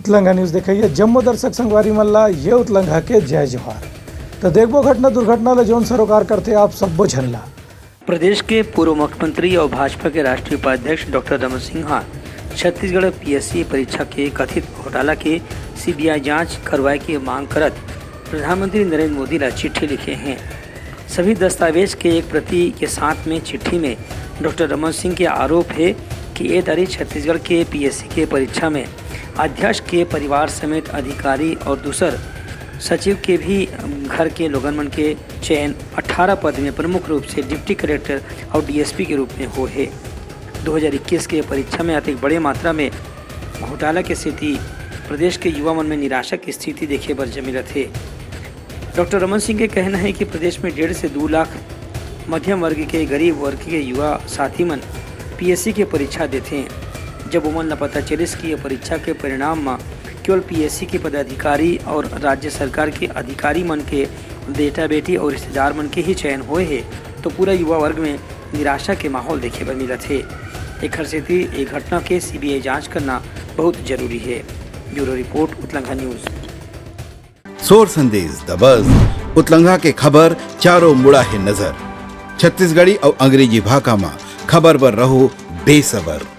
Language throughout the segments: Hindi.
उतलंगा न्यूज देखिए। जम्मू दर्शक संगवारी मल्ला ये उतलंगा के जय जोहार। तो देखबो घटना दुर्घटना ले जौन सरोकार करते आप सब झनला। प्रदेश के पूर्व मुख्यमंत्री और भाजपा के राष्ट्रीय उपाध्यक्ष डॉक्टर रमन सिन्हा छत्तीसगढ़ पीएससी परीक्षा के कथित घोटाला के सीबीआई जांच करवाए की मांग करत प्रधानमंत्री नरेंद्र मोदी ला चिट्ठी लिखे हैं। सभी दस्तावेज के एक प्रति के साथ में चिट्ठी में डॉक्टर रमन सिंह के आरोप है कि ये तारीख छत्तीसगढ़ के पीएससी के परीक्षा में अध्यक्ष के परिवार समेत अधिकारी और दूसर सचिव के भी घर के लोगन मन के चयन 18 पद में प्रमुख रूप से डिप्टी कलेक्टर और डीएसपी के रूप में हो है। 2021 के परीक्षा में अतिक बड़े मात्रा में घोटाला की स्थिति प्रदेश के युवा मन में निराशा की स्थिति देखे बर जमी रहे। डॉक्टर रमन सिंह के कहना है कि प्रदेश में 1.5 से 2 लाख मध्यम वर्ग के गरीब वर्ग के युवा साथी मन पीएससी के परीक्षा देते हैं। जब उमन न पता चलिस कि यह परीक्षा के परिणाम में केवल पीएससी के पदाधिकारी और राज्य सरकार के अधिकारी मन के बेटा बेटी और रिश्तेदार मन के ही चयन हुए है, तो पूरा युवा वर्ग में निराशा के माहौल देखे बर मिला थे। एक हर एक घटना के सीबीआई जांच करना बहुत जरूरी है। ब्यूरो रिपोर्ट उतलंगा न्यूज। सोर संदेश दबज उतलंगा के खबर चारों मुड़ा है नजर। छत्तीसगढ़ी और अंग्रेजी भाषा में खबर पर रहो बेसबर।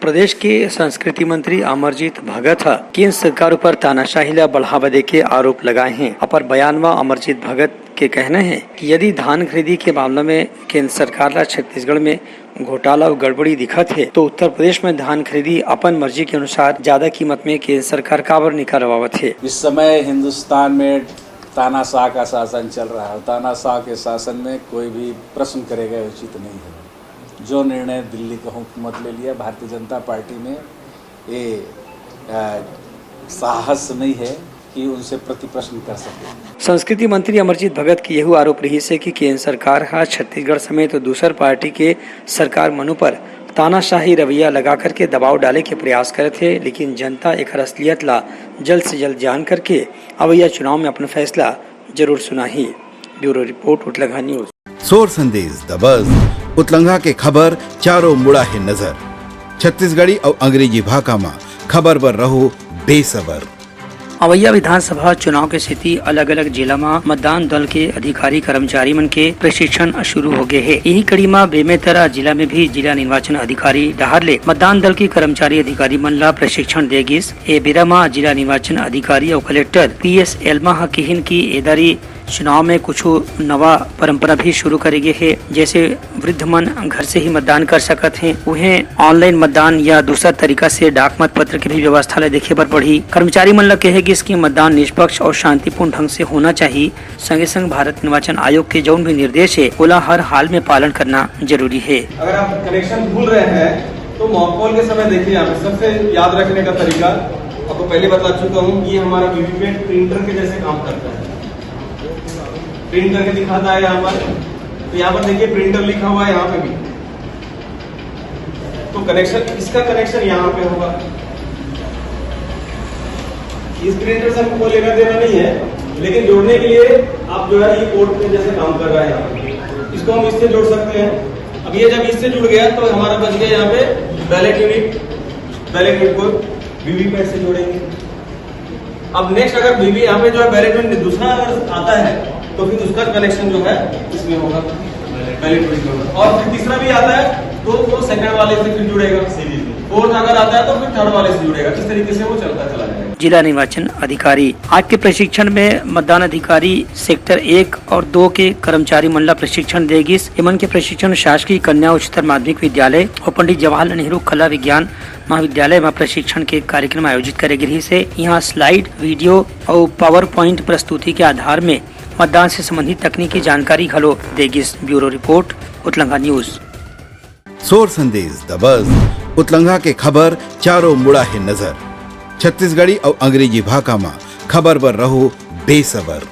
प्रदेश के संस्कृति मंत्री अमरजीत भगत केंद्र सरकार पर तानाशाही ला बढ़ावा दे के आरोप लगाए हैं। अपर बयान में अमरजीत भगत के कहना है कि यदि धान खरीदी के मामले में केंद्र सरकार ला छत्तीसगढ़ में घोटाला और गड़बड़ी दिखत है, तो उत्तर प्रदेश में धान खरीदी अपन मर्जी के अनुसार ज्यादा कीमत में केंद्र सरकार काबर नहीं करवावत है। इस समय हिंदुस्तान में तानाशाह का शासन चल रहा है। तानाशाह के शासन में कोई भी प्रश्न करेगा उचित नहीं है। जो निर्णय दिल्ली का हुकूमत ले लिया, भारतीय जनता पार्टी में ये साहस नहीं है कि उनसे प्रति प्रश्न कर सके। संस्कृति मंत्री अमरजीत भगत की यह आरोप रही है कि केंद्र सरकार छत्तीसगढ़ समेत दूसर पार्टी के सरकार मनु पर तानाशाही रवैया लगा करके दबाव डाले के प्रयास करे थे, लेकिन जनता एक असलियत ला जल्द से जल्द जान करके अवैया चुनाव में अपना फैसला जरूर सुनाही। ब्यूरो रिपोर्ट उतलंगा न्यूज। सोर संदेश दबज उतलंगा के खबर चारों मुड़ा है नजर। छत्तीसगढ़ी और अंग्रेजी भाषा में खबर पर रहो बेसबर। अवैया विधानसभा चुनाव के स्थिति अलग अलग जिला में मतदान दल के अधिकारी कर्मचारी मन के प्रशिक्षण शुरू हो गए है। यही कड़ी में बेमेतरा जिला में भी जिला निर्वाचन अधिकारी डहार ले मतदान दल के कर्मचारी अधिकारी मन ला प्रशिक्षण दे गिस। ए बेरा में जिला निर्वाचन अधिकारी और कलेक्टर पीएस एल्मा किहिन की एदारी चुनाव में कुछ नवा परंपरा भी शुरू करेगी है। जैसे वृद्ध मन घर से ही मतदान कर सकत हैं, उन्हें ऑनलाइन मतदान या दूसरा तरीका से डाक मत पत्र की भी व्यवस्था ले देखे पर पड़ी। कर्मचारी मन ला कहे इसकी मतदान निष्पक्ष और शांतिपूर्ण ढंग से होना चाहिए। संगे संग भारत निर्वाचन आयोग के जो भी निर्देश है ओला हर हाल में पालन करना जरूरी है। अगर आप कनेक्शन भूल रहे हैं तो मॉकपोल के समय देखिए, यहाँ पे सबसे याद रखने का तरीका आपको पहले बता चुका हूँ। ये हमारा वीवीपैट प्रिंटर के जैसे काम करता है, प्रिंट करके दिखाता है यहाँ पर। तो यहाँ पर देखिए प्रिंटर लिखा हुआ है यहाँ पे भी, तो कनेक्शन इसका कनेक्शन यहाँ पे होगा। इस प्रिंटर से हमको लेना देना नहीं है, लेकिन जोड़ने के लिए आप जो है ये पोर्ट पे जैसे काम कर रहा है यहाँ पे, इसको हम इससे जोड़ सकते हैं। अब ये जब इससे जुड़ गया तो हमारा बच गया यहाँ पे बैलेट यूनिट को वीवीपैट से जोड़ेंगे। अब नेक्स्ट अगर वीवी यहाँ पे जो है बैलेट यूनिट दूसरा अगर आता है तो फिर उसका कनेक्शन जो है इसमें होगा, बैलेट यूनिट होगा। और फिर तीसरा भी आता है तो वो सेकंड वाले से फिर जुड़ेगा, फोर्थ अगर आता है तो फिर थर्ड वाले से जुड़ेगा। इस तरीके से वो चलता चला जाएगा। जिला निर्वाचन अधिकारी आज के प्रशिक्षण में मतदान अधिकारी सेक्टर 1 और 2 के कर्मचारी मन ला प्रशिक्षण देगी। इमन के प्रशिक्षण शासकीय कन्या उच्चतर माध्यमिक विद्यालय और पंडित जवाहरलाल नेहरू कला विज्ञान महाविद्यालय में प्रशिक्षण के कार्यक्रम आयोजित करे गई से यहाँ स्लाइड, वीडियो और पावर पॉइंट प्रस्तुति के आधार में मतदान से संबंधित तकनीकी जानकारी घलो देगी। ब्यूरो रिपोर्ट उतलंगा न्यूज। सोर संदेश दबज उतलंगा के खबर चारों मुड़ा है नजर। छत्तीसगढ़ी और अंग्रेजी भाषा में खबर पर रहो बेसबर।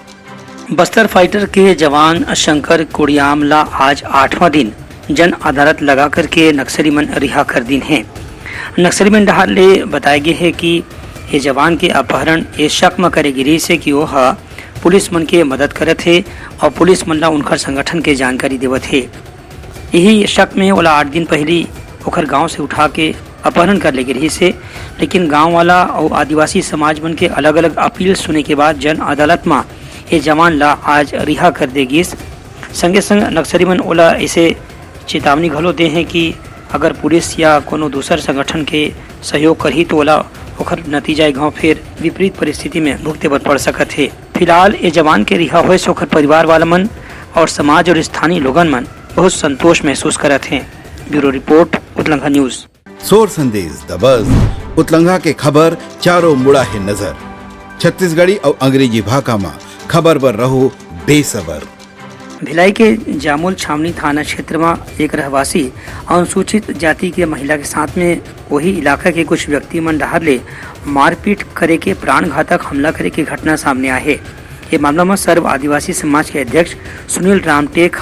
बस्तर फाइटर के जवान शंकर कोड़ियाम ला आज 8वां दिन जन अदालत लगा करके नक्सली मन रिहा कर दिन है। नक्सली मन डहार ले बताया गया है कि ये जवान के अपहरण ये शक में करे गिरी से कि वह पुलिस मन के मदद करे थे और पुलिस मन ला उनकर संगठन के जानकारी देवत है। यही शक में ओला 8 दिन पहले ओखर गांव से उठा के अपहरण कर ले रही से, लेकिन गांव वाला और आदिवासी समाज मन के अलग अलग अपील सुने के बाद जन अदालत में ये जवान ला आज रिहा कर देगी। संगे संग नक्सली मन ओला ऐसे चेतावनी घलो दे हैं कि अगर पुलिस या कोनो दूसर संगठन के सहयोग करही तो ओला ओखर नतीजा गाँव फिर विपरीत परिस्थिति में भुगते बर पड़ सकत है। फिलहाल ये जवान के रिहा होए से ओखर परिवार वाला मन और समाज और स्थानीय लोगन मन बहुत संतोष महसूस करत हैं। ब्यूरो रिपोर्ट, उतलंघा न्यूज। सोर संदेश द बज़ उतलंघा के खबर चारों मुड़ा है नजर। छत्तीसगढ़ी और अंग्रेजी भाषा में खबर पर रहो बेसबर। भिलाई के जामुल छावनी थाना क्षेत्र में एक रहवासी अनुसूचित जाति के महिला के साथ में वही इलाका के कुछ व्यक्ति मन डहर ले मारपीट करे के प्राण घातक हमला करे की घटना सामने आए है। ये मामला में सर्व आदिवासी समाज के अध्यक्ष सुनील रामटेक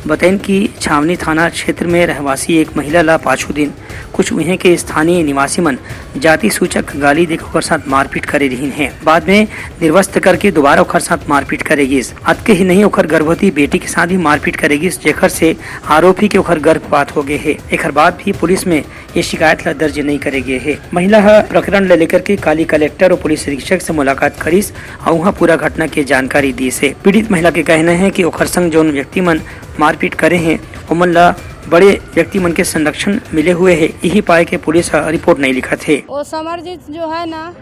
बताइन कि छावनी थाना क्षेत्र में रहवासी एक महिला ला पाछू दिन कुछ वहीं के स्थानीय निवासी मन जाति सूचक गाली देकर ओकर साथ मारपीट करे रही हैं। बाद में निर्वस्त्र करके दोबारा ओकर साथ मारपीट करेगी। अतके ही नहीं ओकर गर्भवती बेटी के साथ भी मारपीट करेगी, जेखर से आरोपी के ओकर गर्भपात हो गए है। एक बाद भी पुलिस में ये शिकायत ला दर्ज नहीं करे गए है। महिला प्रकरण ले लेकर के काली कलेक्टर और पुलिस अधीक्षक से मुलाकात करीस और वहाँ पूरा घटना की जानकारी दी से। पीड़ित महिला के कहना है कि ओकर संग जो व्यक्ति मन मारपीट करे हैं उमन ला बड़े व्यक्ति मन के संरक्षण मिले हुए है, यही पाए के पुलिस रिपोर्ट नहीं लिखा थे। वो समरजीत जो है ना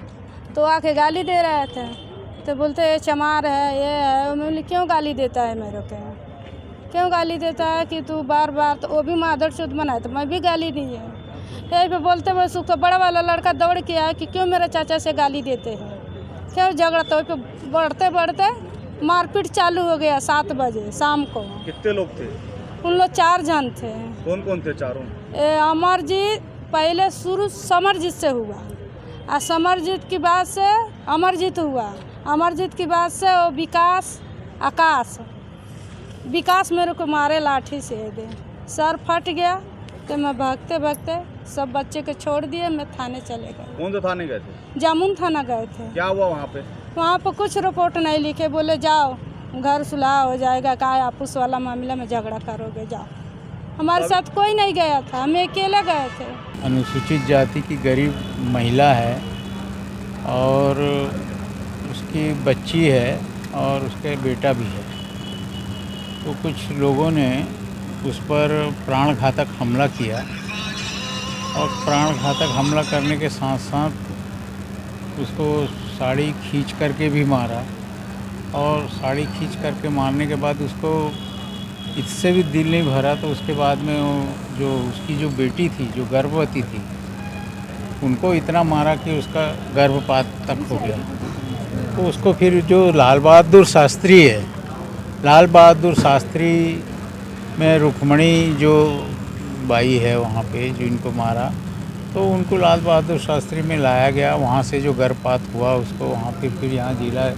तो आके गाली दे रहे थे, तो बोलते ये चमार है, ये है। मैं बोली क्यों गाली देता है मेरे को, क्यों गाली देता है कि तू बार बार, तो वो भी मादर चौथ बनाए तो मैं भी गाली दी है। यही पे बोलते बस उसका बड़ा वाला लड़का दौड़ के आया कि क्यों मेरे चाचा से गाली देते हैं, क्यों झगड़ा। तो पे बढ़ते बढ़ते मारपीट चालू हो गया 7 बजे शाम को। कितने लोग थे? उन लोग 4 जन थे। कौन कौन थे चारों? अमरजीत, पहले शुरू समरजीत से हुआ और समरजीत की बात से अमरजीत हुआ, अमरजीत की बात से वो विकास, आकाश। विकास मेरे को मारे लाठी से दे, सर फट गया। तो मैं भागते भागते सब बच्चे को छोड़ दिए, मैं थाने चले गए। कौन से थाने गए थे? जामुन थाना गए थे। क्या हुआ वहाँ पे? वहाँ पर कुछ रिपोर्ट नहीं लिखे, बोले जाओ घर सुलह हो जाएगा, का आपस वाला मामला में झगड़ा करोगे, जाओ। हमारे साथ कोई नहीं गया था, हम अकेले गए थे। अनुसूचित जाति की गरीब महिला है और उसकी बच्ची है और उसके बेटा भी है। तो कुछ लोगों ने उस पर प्राणघातक हमला किया और प्राणघातक हमला करने के साथ साथ उसको साड़ी खींच करके भी मारा और साड़ी खींच करके मारने के बाद उसको इससे भी दिल नहीं भरा। तो उसके बाद में जो उसकी जो बेटी थी, जो गर्भवती थी, उनको इतना मारा कि उसका गर्भपात तक हो गया। तो उसको फिर जो लाल बहादुर शास्त्री है, लाल बहादुर शास्त्री में रुक्मणी जो बाई है वहाँ पे जो इनको मारा, तो उनको लाल बहादुर शास्त्री में लाया गया। वहाँ से जो गर्भपात हुआ उसको वहाँ पे फिर यहाँ जिला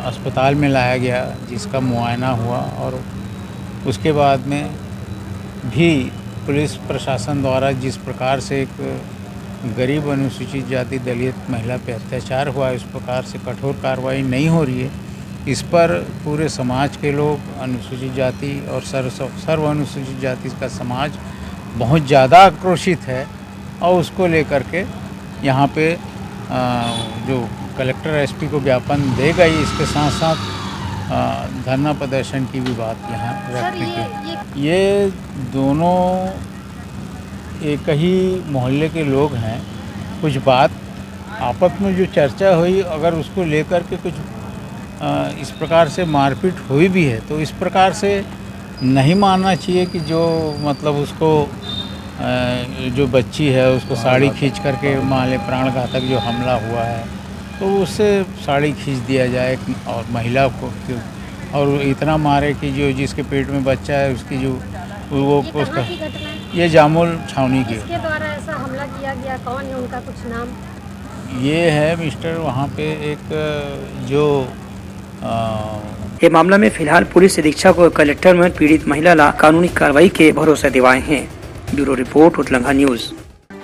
अस्पताल में लाया गया, जिसका मुआयना हुआ। और उसके बाद में भी पुलिस प्रशासन द्वारा जिस प्रकार से एक गरीब अनुसूचित जाति दलित महिला पे अत्याचार हुआ, इस प्रकार से कठोर कार्रवाई नहीं हो रही है। इस पर पूरे समाज के लोग, अनुसूचित जाति और सर्व अनुसूचित जाति का समाज बहुत ज़्यादा आक्रोशित है और उसको लेकर के यहाँ पे जो कलेक्टर एसपी को ज्ञापन देगा ही, इसके साथ साथ धरना प्रदर्शन की भी बात यहाँ रखने की। ये दोनों एक ही मोहल्ले के लोग हैं। कुछ बात आपस में जो चर्चा हुई, अगर उसको लेकर के कुछ इस प्रकार से मारपीट हुई भी है तो इस प्रकार से नहीं मानना चाहिए कि जो मतलब उसको जो बच्ची है उसको साड़ी खींच करके माले, प्राणघातक जो हमला हुआ है तो उससे साड़ी खींच दिया जाए और महिला को और इतना मारे कि जो जिसके पेट में बच्चा है उसकी जो वो उसका, ये जामुल छावनी की। किसके द्वारा ऐसा हमला किया गया, कौन है, उनका कुछ नाम? ये है मिस्टर वहाँ पे एक जो ये मामला में फिलहाल पुलिस अधीक्षक और कलेक्टर में पीड़ित महिला ला कानूनी कार्रवाई के भरोसे दिवाए हैं। ब्यूरो रिपोर्ट, उतलंघा न्यूज।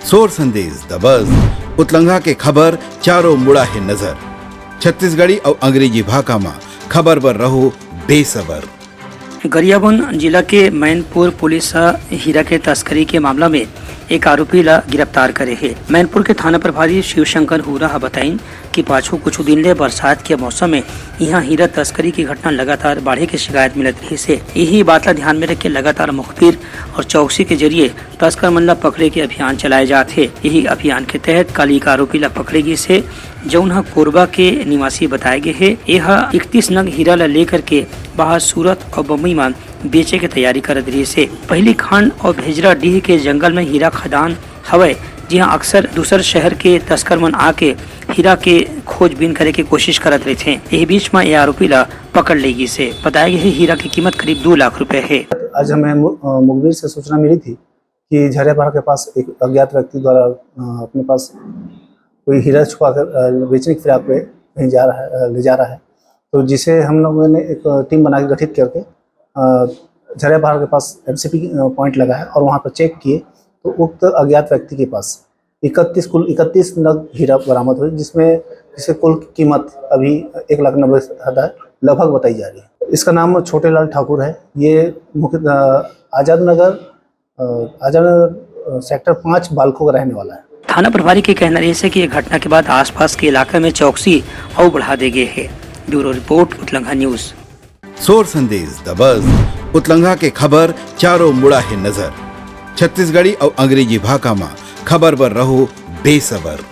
सोर संदेश द बज़ उतलंघा के खबर चारों मुड़ा है नजर। छत्तीसगढ़ी और अंग्रेजी भाषा में खबर पर रहो बेसबर। गरियाबंद जिला के मैनपुर पुलिस हीरा के तस्करी के मामला में एक आरोपी ला गिरफ्तार करे है। मैनपुर के थाना प्रभारी शिवशंकर हुरा बताइन कि पाछू कुछ दिन ले बरसात के मौसम में यहाँ हीरा तस्करी की घटना लगातार बढ़े की शिकायत मिलत रही से यही बात ला ध्यान में रख के लगातार मुखबिर और चौकसी के जरिए तस्कर मन ला पकड़े के अभियान चलाए जाते हैं। यही अभियान के तहत कल एक आरोपी ला पकड़ेगी से जौन कोरबा के निवासी बताए गए है। यह 31 नग हीरा ला लेकर के बाहर सूरत और बम्बई में बेचे के तैयारी करत रही से। पहली खंड और भेजरा डीह के जंगल में हीरा खदान हवे, जहाँ अक्सर दूसर शहर के तस्कर मन आके हीरा के खोजबीन करे की कोशिश करत रहे थे। यही बीच में यह आरोपी ला पकड़ लेगी से बताया गया है। हीरा की कीमत करीब 2 लाख रुपए है। आज हमें मुखबिर से सूचना मिली थी कि झरियापहाड़ के पास एक अज्ञात व्यक्ति द्वारा अपने पास कोई हीरा छुपा कर बेचने की फिराक पे कहीं ले जा रहा है। तो जिसे हम लोगों ने एक टीम बना के गठित करके झरियापहाड़ के पास MCP पॉइंट लगा है और वहाँ पर चेक किए तो उक्त अज्ञात व्यक्ति के पास 31 नग हीरा बरामद हुई, जिससे कुल कीमत अभी 1,90,000 लगभग बताई जा रही है। इसका नाम छोटेलाल ठाकुर है। ये मुख्य आजाद नगर सेक्टर 5 बालखो का रहने वाला है। थाना प्रभारी के कहना है कि घटना के बाद आसपास के इलाके में चौकसी और बढ़ा दी गई है। ब्यूरो रिपोर्ट उतलंघा न्यूज। सोर संदेश द बज़ उतलंघा के खबर चारों मुड़ा है नजर। छत्तीसगढ़ी और अंग्रेजी भाषा में खबर पर रहो बेसबर।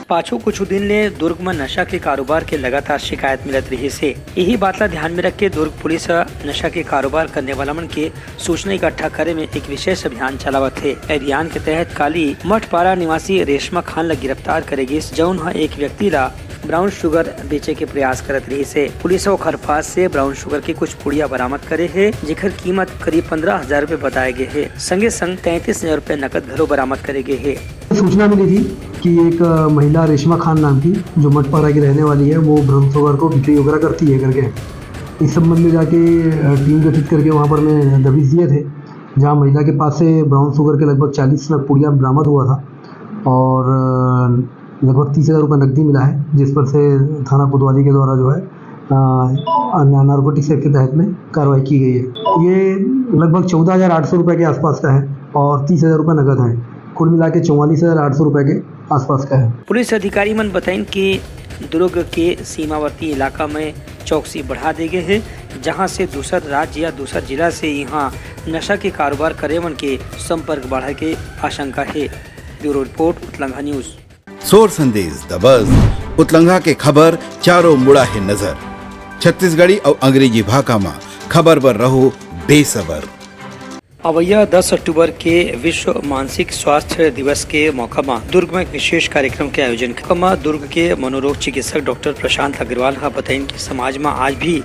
पाछू कुछ दिन ले दुर्ग में नशा के कारोबार के लगातार शिकायत मिलत रही से यही बात ला ध्यान में रख के दुर्ग पुलिस नशा के कारोबार करने वाला मन के सूचना इकट्ठा करे में एक विशेष अभियान चलावत है। अभियान के तहत काली मठपारा निवासी रेशमा खान ला गिरफ्तार करेगी, जौन एक व्यक्ति ला ब्राउन शुगर बेचे के प्रयास करत रही से। पुलिस वो खरपास से ब्राउन शुगर की कुछ पुड़िया बरामद करे है, जिकर कीमत करीब 15,000 रूपए बताए गए है। संगे संग 33,000 रूपए नकद घरों बरामद करे गए है। सूचना मिली थी कि एक महिला रेशमा खान नाम की जो मठपारा की रहने वाली है, वो ब्राउन शुगर को बिक्री वगैरह करती है करके इस संबंध में जाके टीम गठित करके वहाँ पर मैं दबिश दिए थे, जहाँ महिला के पास से ब्राउन शुगर के लगभग 40 नग पुड़िया बरामद हुआ था और लगभग 30,000 रुपये नकदी मिला है, जिस पर से थाना कोतवाली के द्वारा जो है नारकोटिक्स एक्ट के तहत में कार्रवाई की गई है। ये लगभग 14,800 रुपये के आसपास का है और 30,000 रुपये नकद है। कुल मिला के 44,800 रुपये के आसपास का है। पुलिस अधिकारी मन बताइन कि दुर्ग के सीमावर्ती इलाका में चौकसी बढ़ा दी गई है, जहां से दूसर राज्य या दूसर जिला से यहाँ नशा के कारोबार करे मन के संपर्क बढ़े के आशंका है। ब्यूरो रिपोर्ट उतलंघा न्यूज। सोर संदेश द बज़ उतलंघा के खबर चारों मुड़ा है नजर। छत्तीसगढ़ी और अंग्रेजी भाषा में खबर पर रहो बेसबर। अवैया 10 अक्टूबर के विश्व मानसिक स्वास्थ्य दिवस के मौका में दुर्ग में एक विशेष कार्यक्रम के आयोजन किया। दुर्ग के मनोरोग चिकित्सक डॉक्टर प्रशांत अग्रवाल हा बताइन कि समाज में आज भी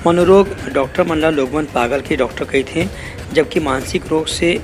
मनोरोग डॉक्टर मन ला लोग मन पागल के डॉक्टर कही थे, जबकि मानसिक रोग से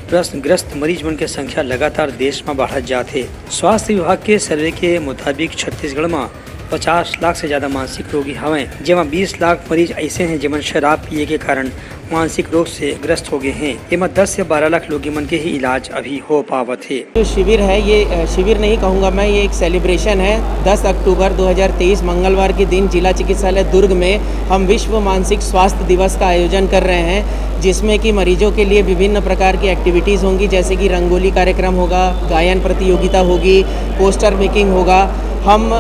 ग्रस्त मरीज मन के संख्या लगातार देश में बढ़त जाते। स्वास्थ्य विभाग के सर्वे के मुताबिक छत्तीसगढ़ में 50 लाख से ज्यादा मानसिक रोगी हवे, जेमा 20 लाख मरीज ऐसे हैं जिमन शराब पिए के कारण मानसिक रोग से ग्रस्त हो गए हैं। एमा 10 से 12 लाख लोग मन के ही इलाज अभी हो पावत है। जो शिविर है, ये शिविर नहीं कहूँगा मैं, ये एक सेलिब्रेशन है। 10 अक्टूबर 2023 मंगलवार के दिन जिला चिकित्सालय दुर्ग में हम विश्व मानसिक स्वास्थ्य दिवस का आयोजन कर रहे हैं, जिसमें कि मरीजों के लिए विभिन्न प्रकार की एक्टिविटीज़ होंगी, जैसे कि रंगोली कार्यक्रम होगा, गायन प्रतियोगिता होगी, पोस्टर मेकिंग होगा। हम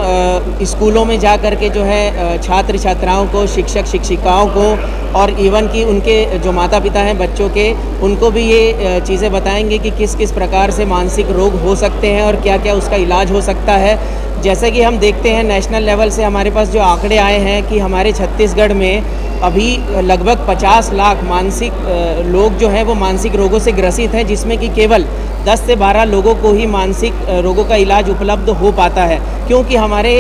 स्कूलों में जा कर के जो है छात्र छात्राओं को, शिक्षक शिक्षिकाओं को और इवन कि उनके जो माता पिता हैं बच्चों के, उनको भी ये चीज़ें बताएंगे कि किस किस प्रकार से मानसिक रोग हो सकते हैं और क्या क्या उसका इलाज हो सकता है। जैसे कि हम देखते हैं नेशनल लेवल से हमारे पास जो आंकड़े आए हैं कि हमारे छत्तीसगढ़ में अभी लगभग 50 लाख मानसिक लोग जो हैं वो मानसिक रोगों से ग्रसित हैं, जिसमें कि केवल 10 से 12 लोगों को ही मानसिक रोगों का इलाज उपलब्ध हो पाता है, क्योंकि हमारे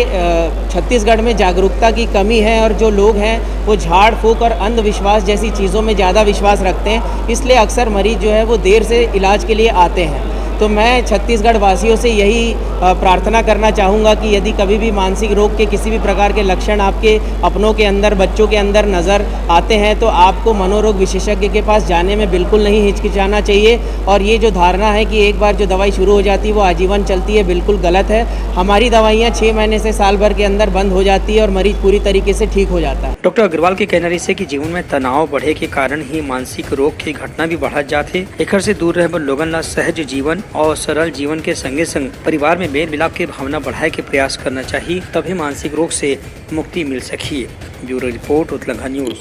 छत्तीसगढ़ में जागरूकता की कमी है और जो लोग हैं वो झाड़ फूक और अंधविश्वास जैसी चीज़ों में ज़्यादा विश्वास रखते हैं, इसलिए अक्सर मरीज जो है वो देर से इलाज के लिए आते हैं। तो मैं छत्तीसगढ़ वासियों से यही प्रार्थना करना चाहूँगा कि यदि कभी भी मानसिक रोग के किसी भी प्रकार के लक्षण आपके अपनों के अंदर, बच्चों के अंदर नज़र आते हैं, तो आपको मनोरोग विशेषज्ञ के पास जाने में बिल्कुल नहीं हिचकिचाना चाहिए। और ये जो धारणा है कि एक बार जो दवाई शुरू हो जाती है वो आजीवन चलती है, बिल्कुल गलत है। हमारी दवाइयाँ 6 महीने से साल भर के अंदर बंद हो जाती है और मरीज पूरी तरीके से ठीक हो जाता है। डॉक्टर अग्रवाल के कहना है कि जीवन में तनाव बढ़े के कारण ही मानसिक रोग की घटना भी बढ़त जाते। एकर से दूर रहे लोगन ला सहज जीवन और सरल जीवन के संगे संग परिवार में मेल मिलाप के भावना बढ़ाए के प्रयास करना चाहिए, तभी मानसिक रोग से मुक्ति मिल सकी। ब्यूरो रिपोर्ट उतलंघा न्यूज।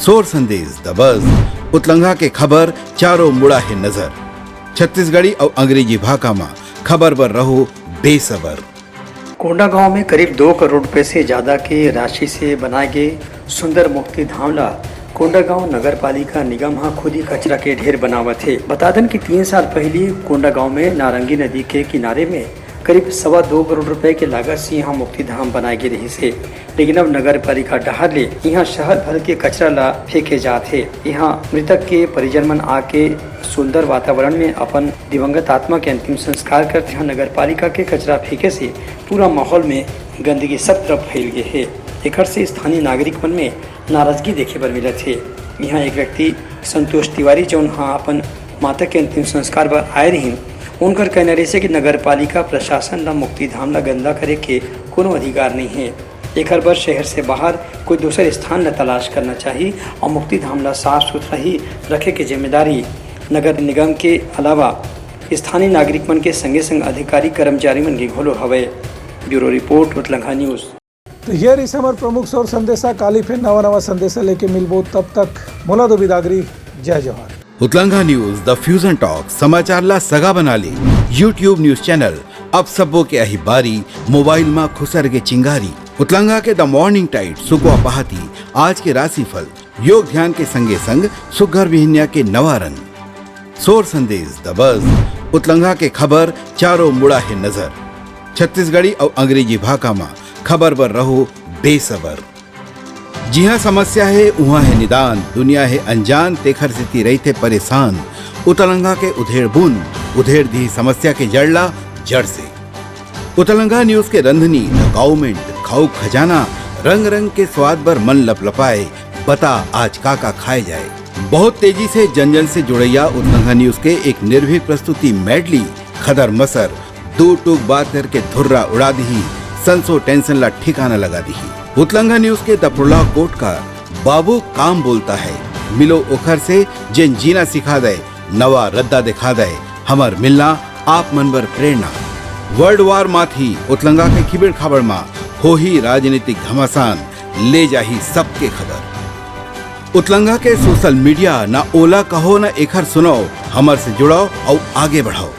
सोर संदेश द बज़ उतलंघा के खबर चारों मुड़ा है नजर। छत्तीसगढ़ी और अंग्रेजी भाषा में खबर पर रहो बेसबर। कोंडागांव में करीब 2 करोड़ रुपए से ज्यादा के राशि से बनाए गए सुंदर मुक्ति धाम ला कोंडागांव नगर पालिका निगम खुद ही कचरा के ढेर बनावत है। बता दें कि 3 साल पहले कोंडागांव में नारंगी नदी के किनारे में करीब 2.25 करोड़ रुपए के लागत से यहाँ मुक्ति धाम बनाए गए रही से, लेकिन अब नगर पालिका डहर ले यहाँ शहर भर के कचरा ला फेंके जाते। यहाँ मृतक के परिजन मन आके सुंदर वातावरण में अपन दिवंगत आत्मा के अंतिम संस्कार करते हैं। नगर पालिका के कचरा फेंके से पूरा माहौल में गंदगी सब तरफ फैल गई है। एक से स्थानीय नागरिक मन में नाराजगी देखे पर मिले थे। यहाँ एक व्यक्ति संतोष तिवारी जो अपन माता के अंतिम संस्कार पर आए रही, उनकर कहना रही कि नगर पालिका प्रशासन ला मुक्ति धाम ला गंदा करे के कोनो अधिकार नहीं है। एक बार शहर से बाहर कोई दूसरे स्थान ला तलाश करना चाहिए और मुक्ति धाम ला साफ सुथरा ही रखे की जिम्मेदारी नगर निगम के अलावा स्थानीय नागरिक मन के संगे संग अधिकारी कर्मचारी मन की घोलो हवे। ब्यूरो रिपोर्ट उतलंघा न्यूज। तो ये रही हमारे प्रमुख सोर संदेशा। काली फिर नवा संदेशा लेके मिलबो, तब तक मोला दो बिदागरी। जय जवाहर। उतलंघा न्यूज द फ्यूजन टॉक समाचार ला सगा बना ली। यूट्यूब न्यूज चैनल अब सबो के अही बारी मोबाइल में खुसर के चिंगारी। उतलंघा के द मॉर्निंग टाइड सुगवा पहाती आज के राशिफल योग ध्यान के संगे संग सुघर विहिन्या के नवा रंग। सोर संदेश द बज़ उतलंघा के खबर चारों मुड़ा है नजर। छत्तीसगढ़ी और अंग्रेजी भाषा में खबर पर रहो बेसबर। जी हाँ, समस्या है वहाँ है निदान। दुनिया है अनजान तेखर से रहते परेशान। उतलंघा के उधेड़ बुन उधेड़ दी समस्या के जड़ला जड़ से। उतलंघा न्यूज के रंधनी गवर्नमेंट खाऊ खजाना रंग रंग के स्वाद पर मन लपलपाए। बता आज का खाए जाए। बहुत तेजी से जन जन से जुड़ैया उतलंघा न्यूज के एक निर्भीक प्रस्तुति मेडली खदर मसर 2 टूक बात करके धुर्रा उड़ा दी। संसो टेंशन ला ठिकाना लगा दी। उतलंघा न्यूज के दपुरला कोट का बाबू काम बोलता है। मिलो ओखर से जिन जीना सिखा दे, नवा रद्दा दिखा दे। हमर मिलना आप मनबर प्रेरणा। वर्ल्ड वार माथी उतलंघा के खिबड़ खबर मा हो ही राजनीतिक घमासान ले जाही सबके खबर। उतलंघा के सोशल मीडिया ना ओला कहो ना एखर सुनाओ, हमर से जुड़ाओ और आगे बढ़ाओ।